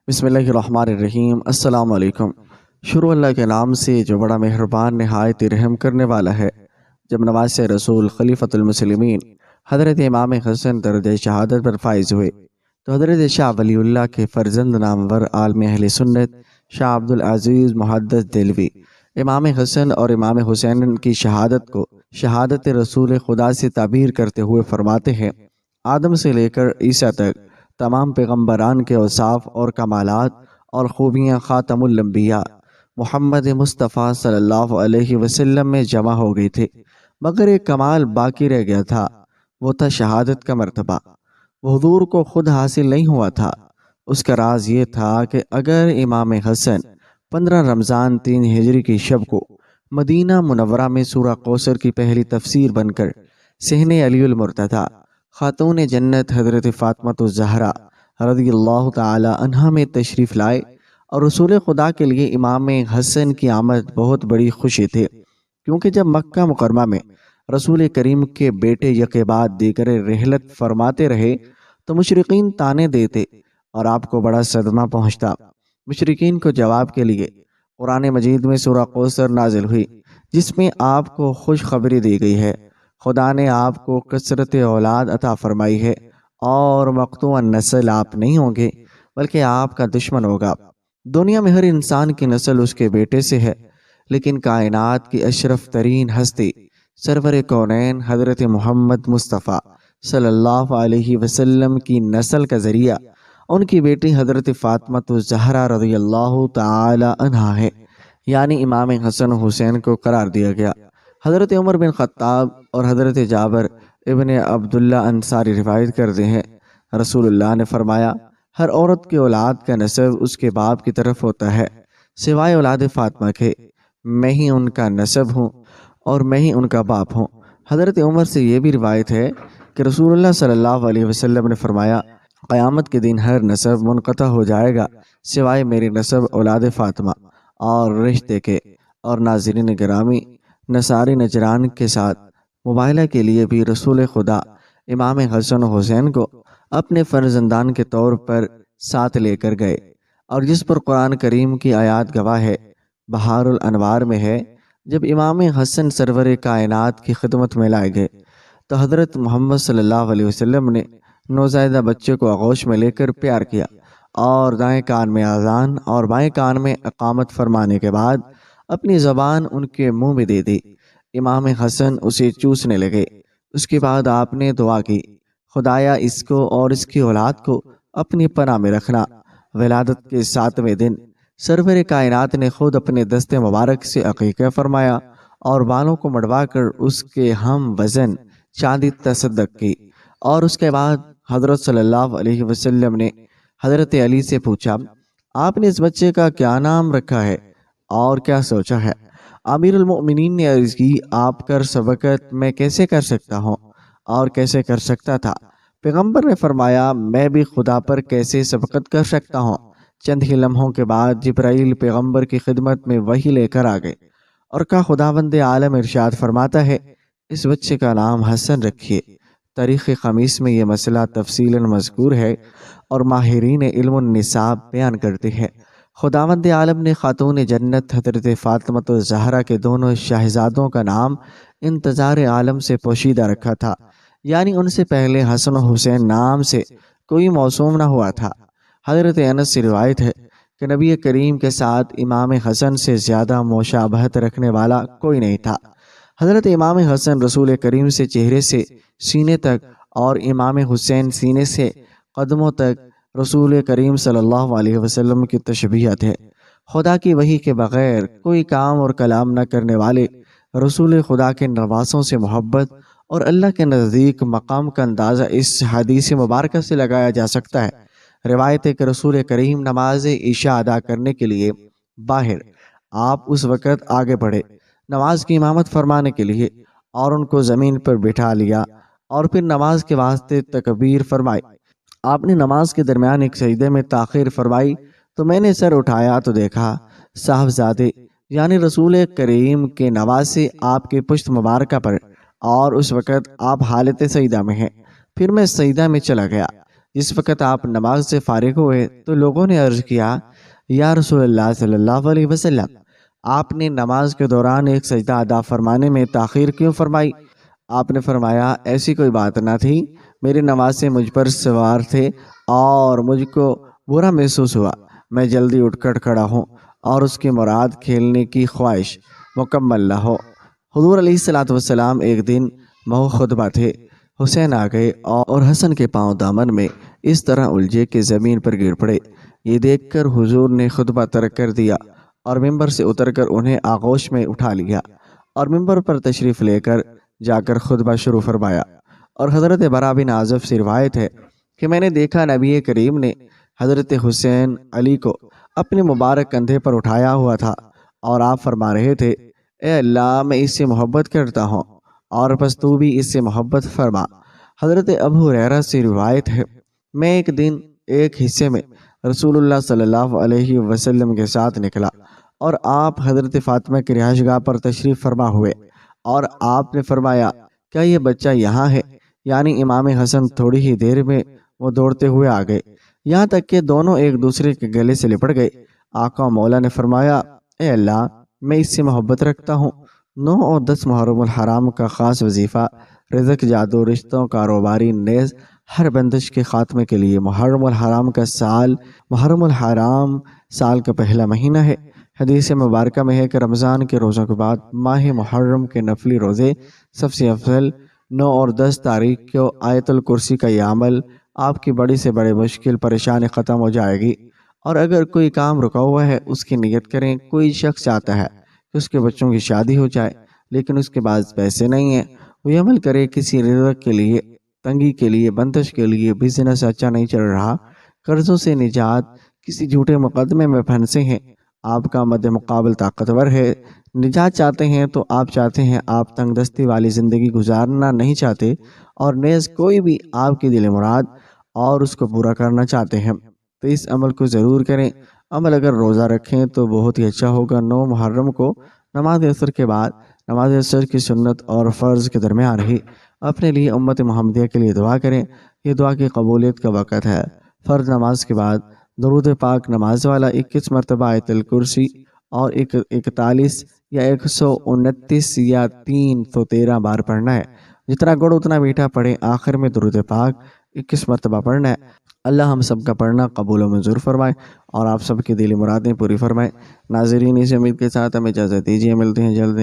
بسم اللہ الرحمن الرحیم۔ السلام علیکم۔ شروع اللہ کے نام سے جو بڑا مہربان نہایت رحم کرنے والا ہے۔ جب نواز رسول خلیفۃ المسلمین حضرت امام حسن درجہ شہادت پر فائز ہوئے تو حضرت شاہ ولی اللہ کے فرزند نامور عالم اہل سنت شاہ عبدالعزیز محدث دہلوی امام حسن اور امام حسین کی شہادت کو شہادت رسول خدا سے تعبیر کرتے ہوئے فرماتے ہیں، آدم سے لے کر عیسیٰ تک تمام پیغمبران کے اوصاف اور کمالات اور خوبیاں خاتم الانبیاء محمد مصطفیٰ صلی اللہ علیہ وسلم میں جمع ہو گئی تھی، مگر ایک کمال باقی رہ گیا تھا، وہ تھا شہادت کا مرتبہ۔ وہ حضور کو خود حاصل نہیں ہوا تھا۔ اس کا راز یہ تھا کہ اگر امام حسن 15 رمضان 3 ہجری کی شب کو مدینہ منورہ میں سورہ کوثر کی پہلی تفسیر بن کر صحن علی المرتضیٰ خاتون جنت حضرت فاطمہ الزہرا رضی اللہ تعالی عنہا میں تشریف لائے، اور رسول خدا کے لیے امام حسن کی آمد بہت بڑی خوشی تھی، کیونکہ جب مکہ مکرمہ میں رسول کریم کے بیٹے یکے بعد دیگر رحلت فرماتے رہے تو مشرقین تانے دیتے اور آپ کو بڑا صدمہ پہنچتا۔ مشرقین کو جواب کے لیے قرآن مجید میں سورہ کوثر نازل ہوئی، جس میں آپ کو خوشخبری دی گئی ہے، خدا نے آپ کو کثرت اولاد عطا فرمائی ہے اور مقطوع نسل آپ نہیں ہوں گے بلکہ آپ کا دشمن ہوگا۔ دنیا میں ہر انسان کی نسل اس کے بیٹے سے ہے، لیکن کائنات کی اشرف ترین ہستی سرور کونین حضرت محمد مصطفیٰ صلی اللہ علیہ وسلم کی نسل کا ذریعہ ان کی بیٹی حضرت فاطمہ الزہرا رضی اللہ تعالی عنہا ہے، یعنی امام حسن حسین کو قرار دیا گیا۔ حضرت عمر بن خطاب اور حضرت جابر ابن عبداللہ انصاری روایت کرتے ہیں، رسول اللہ نے فرمایا، ہر عورت کی اولاد کا نسب اس کے باپ کی طرف ہوتا ہے، سوائے اولاد فاطمہ کے، میں ہی ان کا نسب ہوں اور میں ہی ان کا باپ ہوں۔ حضرت عمر سے یہ بھی روایت ہے کہ رسول اللہ صلی اللہ علیہ وسلم نے فرمایا، قیامت کے دن ہر نسب منقطع ہو جائے گا سوائے میری نسب اولاد فاطمہ اور رشتے کے۔ اور ناظرین گرامی، نصاری نجران کے ساتھ مباہلہ کے لیے بھی رسول خدا امام حسن و حسین کو اپنے فرزندان کے طور پر ساتھ لے کر گئے، اور جس پر قرآن کریم کی آیات گواہ ہے، بہار الانوار میں ہے، جب امام حسن سرور کائنات کی خدمت میں لائے گئے تو حضرت محمد صلی اللہ علیہ وسلم نے نوزائیدہ بچے کو آغوش میں لے کر پیار کیا، اور دائیں کان میں اذان اور بائیں کان میں اقامت فرمانے کے بعد اپنی زبان ان کے منہ میں دے دی۔ امام حسن اسے چوسنے لگے۔ اس کے بعد آپ نے دعا کی، خدایا اس کو اور اس کی اولاد کو اپنی پناہ میں رکھنا۔ ولادت کے 7ویں دن سرور کائنات نے خود اپنے دست مبارک سے عقیقہ فرمایا اور بالوں کو مڑوا کر اس کے ہم وزن چاندی تصدق کی، اور اس کے بعد حضرت صلی اللہ علیہ وسلم نے حضرت علی سے پوچھا، آپ نے اس بچے کا کیا نام رکھا ہے اور کیا سوچا ہے؟ امیر المؤمنین نے عرض کی، آپ کر سبقت میں کیسے کر سکتا ہوں اور کیسے کر سکتا تھا؟ پیغمبر نے فرمایا، میں بھی خدا پر کیسے سبقت کر سکتا ہوں؟ چند ہی لمحوں کے بعد جبرائیل پیغمبر کی خدمت میں وحی لے کر آ گئے اور کہا، خداوند عالم ارشاد فرماتا ہے، اس بچے کا نام حسن رکھیے۔ تاریخ خمیس میں یہ مسئلہ تفصیلاً مذکور ہے اور ماہرین علم النساب بیان کرتے ہیں۔ خداوند عالم نے خاتون جنت حضرت فاطمہ الزہرا کے دونوں شہزادوں کا نام انتظار عالم سے پوشیدہ رکھا تھا، یعنی ان سے پہلے حسن و حسین نام سے کوئی موسوم نہ ہوا تھا۔ حضرت انس سے روایت ہے کہ نبی کریم کے ساتھ امام حسن سے زیادہ مشابہت رکھنے والا کوئی نہیں تھا۔ حضرت امام حسن رسول کریم سے چہرے سے سینے تک اور امام حسین سینے سے قدموں تک رسول کریم صلی اللہ علیہ وسلم کی تشبیہت ہے۔ خدا کی وحی کے بغیر کوئی کام اور کلام نہ کرنے والے رسول خدا کے نواسوں سے محبت اور اللہ کے نزدیک مقام کا اندازہ اس حدیث مبارکہ سے لگایا جا سکتا ہے۔ روایت ہے کہ رسول کریم نماز عشاء ادا کرنے کے لیے باہر، آپ اس وقت آگے بڑھے نماز کی امامت فرمانے کے لیے، اور ان کو زمین پر بٹھا لیا اور پھر نماز کے واسطے تکبیر فرمائی۔ آپ نے نماز کے درمیان ایک سجدے میں تاخیر فرمائی تو میں نے سر اٹھایا تو دیکھا صاحبزادے یعنی رسول کریم کے نواسے آپ کے پشت مبارکہ پر، اور اس وقت آپ حالت سجدہ میں ہیں۔ پھر میں سجدہ میں چلا گیا، جس وقت آپ نماز سے فارغ ہوئے تو لوگوں نے عرض کیا، یا رسول اللہ صلی اللہ علیہ وسلم، آپ نے نماز کے دوران ایک سجدہ ادا فرمانے میں تاخیر کیوں فرمائی؟ آپ نے فرمایا، ایسی کوئی بات نہ تھی، میری نماز سے مجھ پر سوار تھے اور مجھ کو برا محسوس ہوا، میں جلدی اٹھ کر کھڑا ہوں اور اس کی مراد کھیلنے کی خواہش مکمل نہ ہو۔ حضور علیہ الصلوۃ والسلام ایک دن محو خطبہ تھے، حسین آ گئے اور حسن کے پاؤں دامن میں اس طرح الجھے کہ زمین پر گر پڑے۔ یہ دیکھ کر حضور نے خطبہ ترک کر دیا اور ممبر سے اتر کر انہیں آغوش میں اٹھا لیا اور ممبر پر تشریف لے کر جا کر خطبہ شروع فرمایا۔ اور حضرت برا بن عازب سے روایت ہے کہ میں نے دیکھا نبی کریم نے حضرت حسین علی کو اپنے مبارک کندھے پر اٹھایا ہوا تھا اور آپ فرما رہے تھے، اے اللہ، میں اس سے محبت کرتا ہوں اور بس تو بھی اس سے محبت فرما۔ حضرت ابو ہریرہ سے روایت ہے، میں ایک دن ایک حصے میں رسول اللہ صلی اللہ علیہ وسلم کے ساتھ نکلا اور آپ حضرت فاطمہ کی رہائش گاہ پر تشریف فرما ہوئے اور آپ نے فرمایا، کیا یہ بچہ یہاں ہے؟ یعنی امام حسن۔ تھوڑی ہی دیر میں وہ دوڑتے ہوئے آ گئے، یہاں تک کہ دونوں ایک دوسرے کے گلے سے لپٹ گئے۔ آقا و مولا نے فرمایا، اے اللہ، میں اس سے محبت رکھتا ہوں۔ 9 اور 10 محرم الحرام کا خاص وظیفہ، رزق، جادو، رشتوں، کاروباری، نیز ہر بندش کے خاتمے کے لیے محرم الحرام سال کا پہلا مہینہ ہے۔ حدیث مبارکہ میں ہے کہ رمضان کے روزوں کے بعد ماہ محرم کے نفلی روزے سب سے افضل۔ 9 اور 10 تاریخ کو آیت الکرسی کا یہ عمل آپ کی بڑی سے بڑی مشکل پریشانی ختم ہو جائے گی۔ اور اگر کوئی کام رکا ہوا ہے اس کی نیت کریں۔ کوئی شخص چاہتا ہے کہ اس کے بچوں کی شادی ہو جائے لیکن اس کے پاس پیسے نہیں ہیں، وہ یہ عمل کرے، کسی رزق کے لیے، تنگی کے لیے، بندش کے لیے، بزنس اچھا نہیں چل رہا، قرضوں سے نجات، کسی جھوٹے مقدمے میں پھنسے ہیں، آپ کا مد مقابل طاقتور ہے، نجات چاہتے ہیں تو آپ چاہتے ہیں، آپ تنگ دستی والی زندگی گزارنا نہیں چاہتے اور نیز کوئی بھی آپ کی دل مراد اور اس کو پورا کرنا چاہتے ہیں تو اس عمل کو ضرور کریں۔ عمل اگر روزہ رکھیں تو بہت ہی اچھا ہوگا۔ 9 محرم کو نماز عصر کے بعد نماز عصر کی سنت اور فرض کے درمیان ہی اپنے لیے، امت محمدیہ کے لیے دعا کریں۔ یہ دعا کی قبولیت کا وقت ہے۔ فرض نماز کے بعد درود پاک نماز والا 21 مرتبہ آیت الکرسی اور 41 یا 129 یا 313 بار پڑھنا ہے۔ جتنا گڑ اتنا میٹھا پڑھیں۔ آخر میں درود پاک 21 مرتبہ پڑھنا ہے۔ اللہ ہم سب کا پڑھنا قبول و منظور فرمائے اور آپ سب کی دلی مرادیں پوری فرمائے۔ ناظرین، اس امید کے ساتھ ہمیں اجازت دیجیے، ملتے ہیں جلد۔